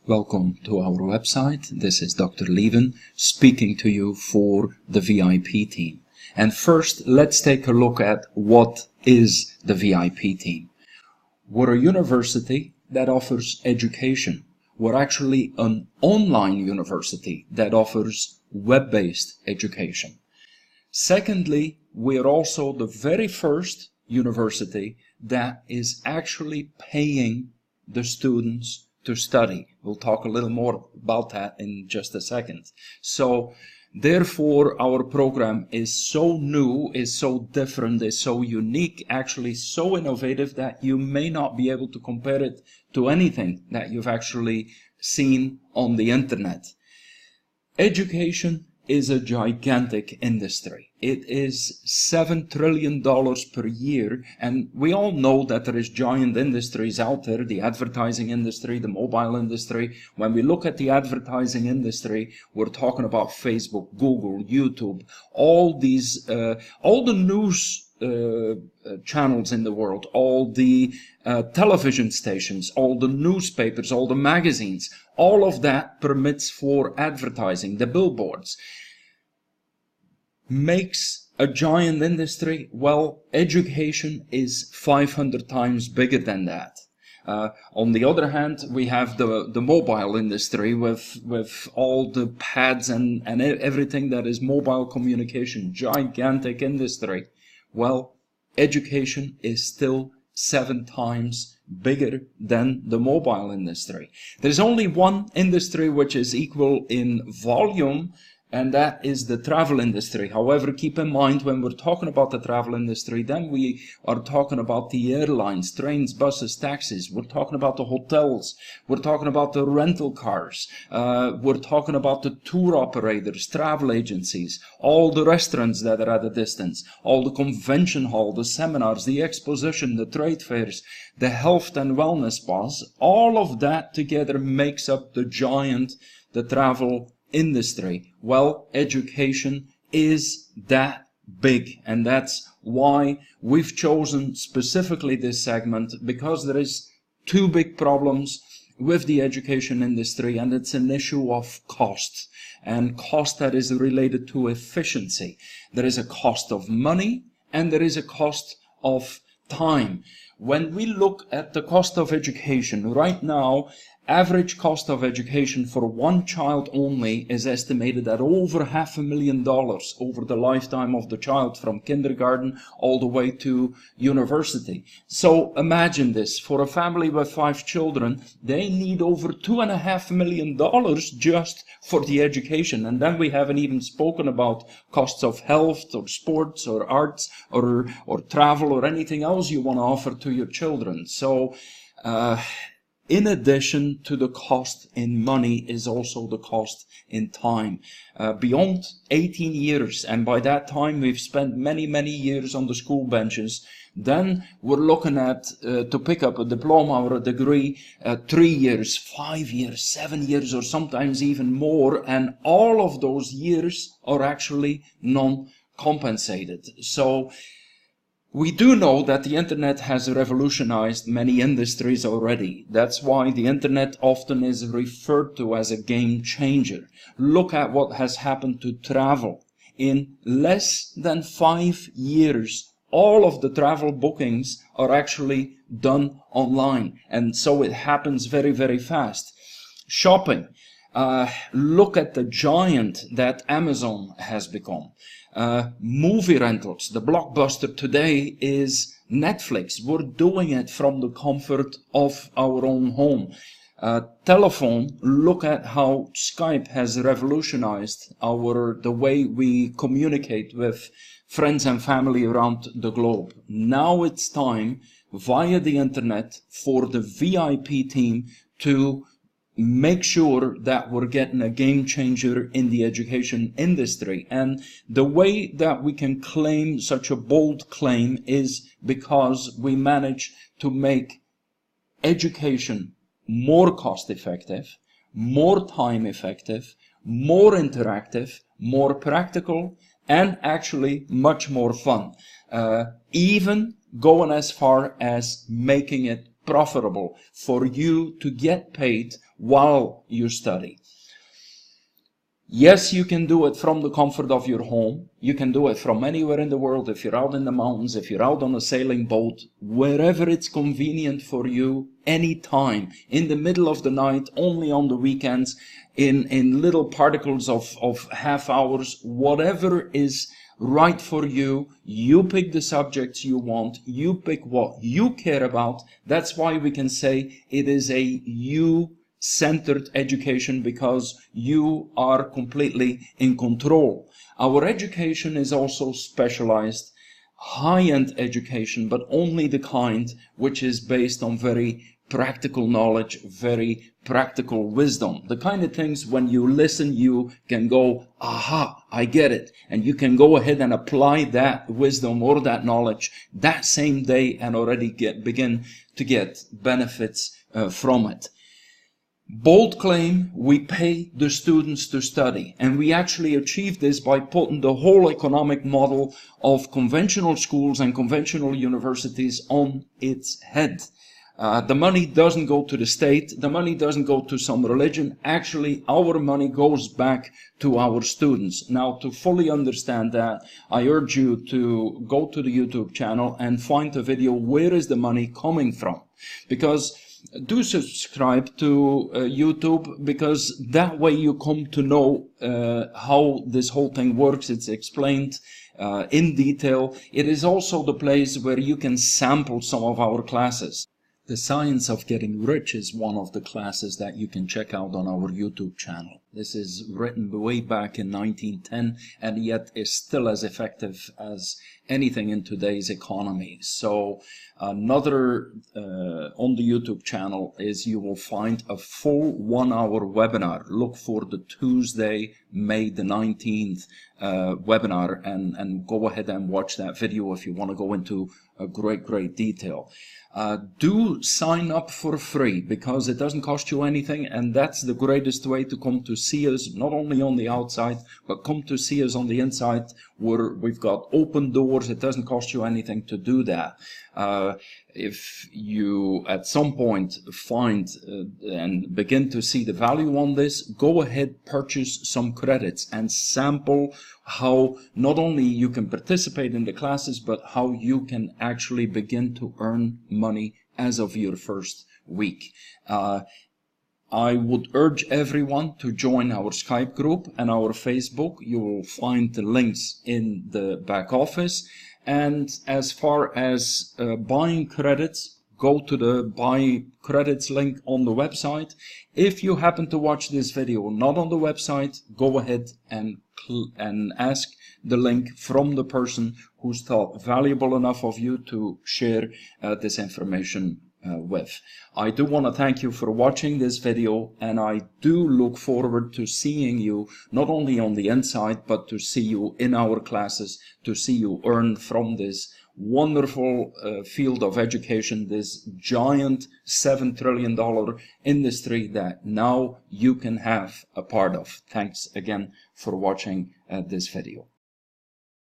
Welcome to our website. This is Dr. Lieven speaking to you for the VIP team. And first, let's take a look at what is the VIP team. We're a university that offers education. We're actually an online university that offers web-based education. Secondly, we're also the very first university that is actually paying the students to study. We'll talk a little more about that in just a second. So, therefore, our program is so new, is so different, is so unique, actually so innovative that you may not be able to compare it to anything that you've actually seen on the internet. Education is a gigantic industry. It is $7 trillion per year, and we all know that there is giant industries out there, the advertising industry, the mobile industry. When we look at the advertising industry, we're talking about Facebook, Google, YouTube, all the news channels in the world, all the television stations, all the newspapers, all the magazines, all of that permits for advertising, the billboards. Makes a giant industry? Well, education is 500 times bigger than that. On the other hand, we have the mobile industry with all the pads and everything that is mobile communication, gigantic industry. Well, education is still 7 times bigger than the mobile industry. There's only one industry which is equal in volume, and that is the travel industry. However, keep in mind, when we're talking about the travel industry, then we are talking about the airlines, trains, buses, taxis. We're talking about the hotels. We're talking about the rental cars. We're talking about the tour operators, travel agencies, all the restaurants that are at a distance, all the convention hall, the seminars, the exposition, the trade fairs, the health and wellness spas. All of that together makes up the travel industry. Well, education is that big, and that's why we've chosen specifically this segment, because there is 2 big problems with the education industry, and it's an issue of cost, and cost that is related to efficiency. There is a cost of money, and there is a cost of time. When we look at the cost of education right now, average cost of education for one child only is estimated at over $500,000 over the lifetime of the child, from kindergarten all the way to university. So imagine this, for a family with 5 children, they need over $2.5 million just for the education. And then we haven't even spoken about costs of health or sports or arts or travel or anything else you want to offer to your children. So, in addition to the cost in money is also the cost in time. Beyond 18 years, and by that time we've spent many years on the school benches, then we're looking at, to pick up a diploma or a degree, 3 years, 5 years, 7 years, or sometimes even more, and all of those years are actually non-compensated. So, we do know that the internet has revolutionized many industries already. That's why the internet often is referred to as a game changer. Look at what has happened to travel. In less than 5 years, all of the travel bookings are actually done online. And so it happens very fast. Shopping. Look at the giant that Amazon has become. Movie rentals. The blockbuster today is Netflix. We're doing it from the comfort of our own home. Telephone. Look at how Skype has revolutionized the way we communicate with friends and family around the globe. Now it's time, via the internet, for the VIP team to make sure that we're getting a game changer in the education industry. And the way that we can claim such a bold claim is because we manage to make education more cost effective, more time effective, more interactive, more practical, and actually much more fun. Even going as far as making it profitable for you to get paid while you study. Yes, you can do it from the comfort of your home. You can do it from anywhere in the world. If you're out in the mountains, if you're out on a sailing boat, wherever it's convenient for you, anytime, in the middle of the night, only on the weekends, in little particles of half hours, whatever is right for you. You pick the subjects you want. You pick what you care about. That's why we can say it is a you-centered education, because you are completely in control. Our education is also specialized, high-end education, but only the kind which is based on very practical knowledge, very practical wisdom. The kind of things when you listen, you can go, aha, I get it. And you can go ahead and apply that wisdom or that knowledge that same day and already begin to get benefits from it. Bold claim, we pay the students to study. And we actually achieve this by putting the whole economic model of conventional schools and conventional universities on its head. The money doesn't go to the state. The money doesn't go to some religion. Actually, our money goes back to our students. Now, to fully understand that, I urge you to go to the YouTube channel and find a video, where is the money coming from? Because do subscribe to YouTube, because that way you come to know how this whole thing works. It's explained in detail. It is also the place where you can sample some of our classes. The Science of Getting Rich is one of the classes that you can check out on our YouTube channel. This is written way back in 1910 and yet is still as effective as anything in today's economy. So another on the YouTube channel is you will find a full 1-hour webinar. Look for the Tuesday, May the 19th webinar, and go ahead and watch that video if you want to go into a great detail. Do sign up for free, because it doesn't cost you anything, and that's the greatest way to come to see us, not only on the outside, but come to see us on the inside, where we've got open doors. It doesn't cost you anything to do that. If you at some point find and begin to see the value on this, go ahead, purchase some credits and sample how not only you can participate in the classes, but how you can actually begin to earn money as of your first week. I would urge everyone to join our Skype group and our Facebook. You will find the links in the back office. And as far as buying credits, go to the buy credits link on the website. If you happen to watch this video not on the website, go ahead and ask the link from the person who's thought valuable enough of you to share this information with. I do want to thank you for watching this video, and I do look forward to seeing you not only on the inside, but to see you in our classes, to see you earn from this wonderful field of education, this giant $7 trillion industry that now you can have a part of. Thanks again for watching this video.